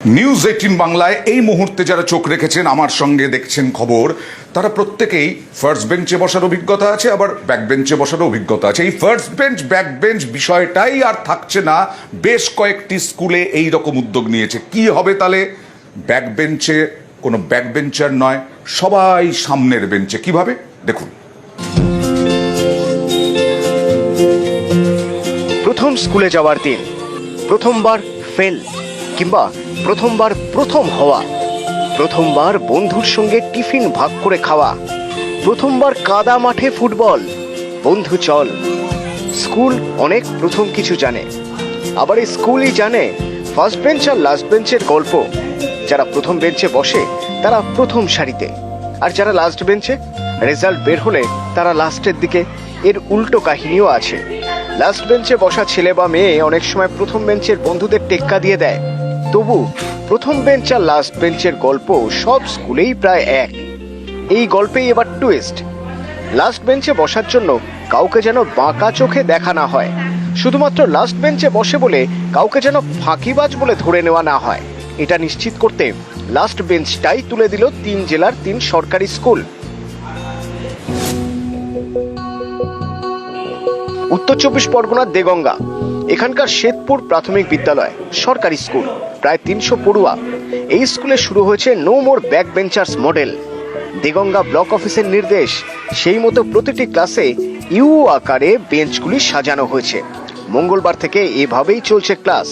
News 18 বাংলায় এই মুহূর্তে যারা চোখ রেখেছেন আমার সঙ্গে দেখছেন খবর, তারা প্রত্যেকেই ফার্স্ট বেঞ্চে বসার অভিজ্ঞতা আছে, আবার ব্যাক বেঞ্চে বসার অভিজ্ঞতা আছে। এই ফার্স্ট বেঞ্চ ব্যাক বেঞ্চ বিষয়টাই আর থাকছে না। বেশ কয়েকটি স্কুলে এই রকম উদ্যোগ নিয়েছে। কি হবে তাহলে? ব্যাক বেঞ্চে কোনো ব্যাক বেঞ্চার নয়, সবাই সামনের বেঞ্চে। কিভাবে দেখুন। প্রথম স্কুলে যাওয়ার দিন, প্রথমবার ফেল কিংবা প্রথমবার প্রথম হওয়া, প্রথমবার বন্ধুর সঙ্গে টিফিন ভাগ করে খাওয়া, প্রথমবার কাদা মাঠে ফুটবল, বন্ধু চল। স্কুল অনেক প্রথম কিছু জানে, আবার এই স্কুলই জানে ফার্স্ট বেঞ্চ আর লাস্ট বেঞ্চের গল্প। যারা প্রথম বেঞ্চে বসে তারা প্রথম সারিতে, আর যারা লাস্ট বেঞ্চে, রেজাল্ট বের হলে তারা লাস্টের দিকে। এর উল্টো কাহিনীও আছে। লাস্ট বেঞ্চে বসা ছেলে বা মেয়ে অনেক সময় প্রথম বেঞ্চের বন্ধুদের টেক্কা দিয়ে দেয়। তবু প্রথম বেঞ্চ আর লাস্ট বেঞ্চের গল্প সব স্কুলেই প্রায় এক। এই গল্পেই এবার টুইস্ট। লাস্ট বেঞ্চে বসার জন্য কাউকে যেন বাঁকা চোখে দেখা না হয়, শুধুমাত্র লাস্ট বেঞ্চে বসে বলে কাউকে যেন ফাঁকিবাজ বলে ধরে নেওয়া না হয়, এটা নিশ্চিত করতে লাস্ট বেঞ্চটাই তুলে দিল 3 জেলার 3 সরকারি স্কুল। উত্তর 24 পরগনার দেগঙ্গা, এখানকার শ্বেতপুর প্রাথমিক বিদ্যালয় সরকারি স্কুল, প্রায় 300 পড়ুয়া। এই স্কুলে শুরু হয়েছে no more back benchers model. Deganga block অফিসের নির্দেশ, সেই মতো প্রতিটি ক্লাসে ইউ আকারে বেঞ্চগুলি সাজানো হয়েছে। মঙ্গলবার থেকে এভাবেই চলছে ক্লাস।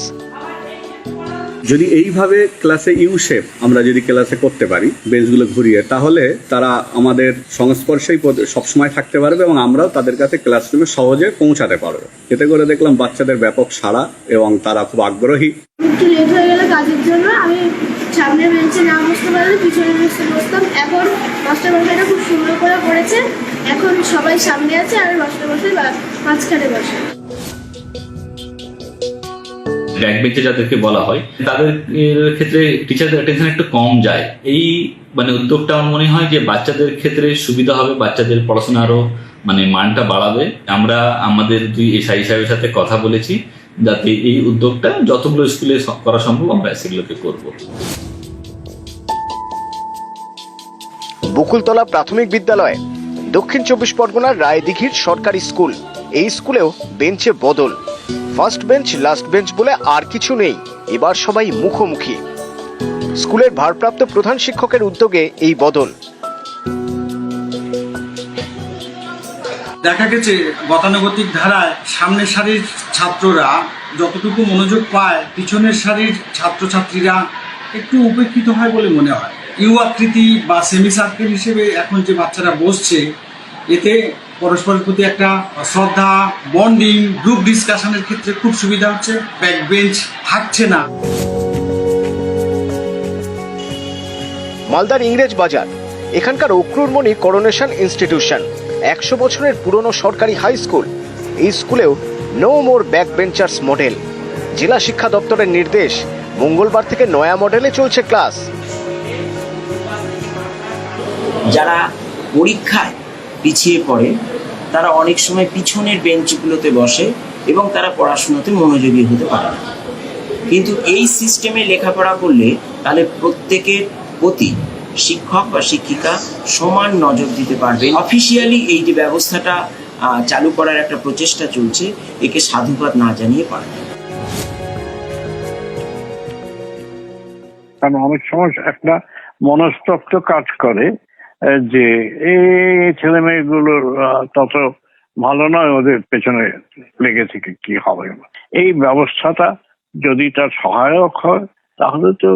যদি এইভাবে ক্লাসে ইউ শেপ আমরা যদি ক্লাসে করতে পারি, বেঞ্চগুলো ঘুরিয়ে, তাহলে তারা আমাদের সংস্পর্শেই সবসময় থাকতে পারবে এবং আমরাও তাদের কাছে ক্লাসরুমে সহজে পৌঁছাতে পারবো। এতে করে দেখলাম বাচ্চাদের ব্যাপক সাড়া এবং তারা খুব আগ্রহী। একটু লেট হয়ে গেলে কাজের জন্য আমি সামনের বেঞ্চে না বসতে পারলে পিছনের বেঞ্চে বসতাম। এখন মাস্টারমশাইটা খুব সুন্দর করে করেছে, এখন সবাই সামনে আছে আর মাস্টারমশাই মাঝখানে বসে। ব্যাক বেঞ্চে যাদেরকে বলা হয় তাদের ক্ষেত্রে টিচারদের অ্যাটেনশন একটু কম যায়। এই উদ্যোগটা আমার মনে হয় যে বাচ্চাদের ক্ষেত্রে সুবিধা হবে, বাচ্চাদের পড়াশোনা আরো মানটা বাড়াবে। আমরা আমাদের 2 এসআই সাহেবের সাথে কথা বলেছি যাতে এই উদ্যোগটা যতগুলো স্কুলে করা সম্ভব আমরা সেগুলোকে করব। বকুলতলা প্রাথমিক বিদ্যালয়, দক্ষিণ 24 পরগনার রায়দিঘির সরকারি স্কুল। এই স্কুলেও বেঞ্চে বদল। ফার্স্ট বেঞ্চ লাস্ট বেঞ্চ বলে আর কিছু নেই, এবার সবাই মুখোমুখি। স্কুলের ভারপ্রাপ্ত প্রধান শিক্ষকের উদ্যোগে এই বদল। দেখা গেছে গতানুগতিক ধারায় সামনের সারির ছাত্ররা যতটুকু মনোযোগ পায়, পিছনের সারির ছাত্রছাত্রীরা একটু উপেক্ষিত হয় বলে মনে হয়। ইউ আকৃতি বা সেমি সার্কেল হিসেবে এখন যে বাচ্চারা বসছে, এতে পরস্পরের প্রতি একটা শ্রদ্ধা, বন্ডিং, গ্রুপ ডিসকাশনের ক্ষেত্রে খুব সুবিধা হচ্ছে। ব্যাক বেঞ্চ থাকছে না। মালদার ইংরেজ বাজার, এখানকার অক্রুরমণি করোনেশন ইনস্টিটিউশন, 100 বছরের পুরনো সরকারি হাই স্কুল। এই স্কুলেও no more back benchers model. জেলা শিক্ষা দপ্তরের নির্দেশ, মঙ্গলবার থেকে নয়া মডেলে চলছে ক্লাস। যারা পরীক্ষায় পিছিয়ে পড়ে তারা অনেক সময় পিছনের বেঞ্চগুলোতে বসে এবং তারা পড়াশোনাতে মনোযোগী হতে পারে না। কিন্তু এই সিস্টেমে লেখাপড়া করলে তাহলে প্রত্যেকের প্রতি শিক্ষক বা শিক্ষিকা সমান নজর দিতে পারবে। অফিসিয়ালি এই যে ব্যবস্থাটা চালু করার একটা প্রচেষ্টা চলছে, একে সাধুবাদ না জানিয়ে পারে না। কারণ অনেক সময় একটা মনস্তত্ত্ব কাজ করে যে এই ছেলে মেয়েগুলোর তত ভালো নয়, ওদের পেছনে লেগে থেকে কি হবে। এই ব্যবস্থাটা যদি তার সহায়ক হয় তাহলে তো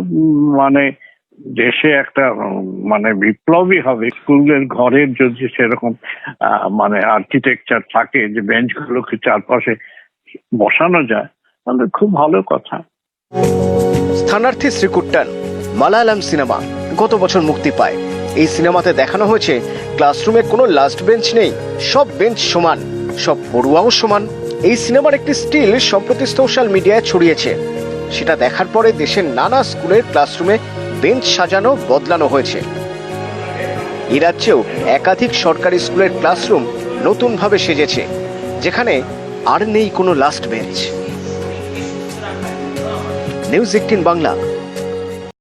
দেশে একটা বিপ্লবী হবে। স্কুলের ঘরের যদি সেরকম আর্কিটেকচার থাকে যে বেঞ্চগুলোকে চারপাশে বসানো যায়, তাহলে খুব ভালো কথা। স্থানার্থী শ্রীকুট্টান মালায়ালাম সিনেমা গত বছর মুক্তি পায়। এই সিনেমাতে দেখানো হয়েছে ক্লাসরুমে কোনো লাস্ট বেঞ্চ নেই, সব বেঞ্চ সমান, সব পড়ুয়াও সমান। এই সিনেমার একটি স্টিল সম্প্রতি সোশ্যাল মিডিয়ায় ছড়িয়েছে। সেটা দেখার পরে দেশের নানা স্কুলের ক্লাসরুমে বেঞ্চ সাজানো বদলানো হয়েছে। এই রাজ্যেও একাধিক সরকারি স্কুলের ক্লাসরুম নতুনভাবে সেজেছে, যেখানে আর নেই কোনো লাস্ট বেঞ্চ। নিউজ 18 বাংলা।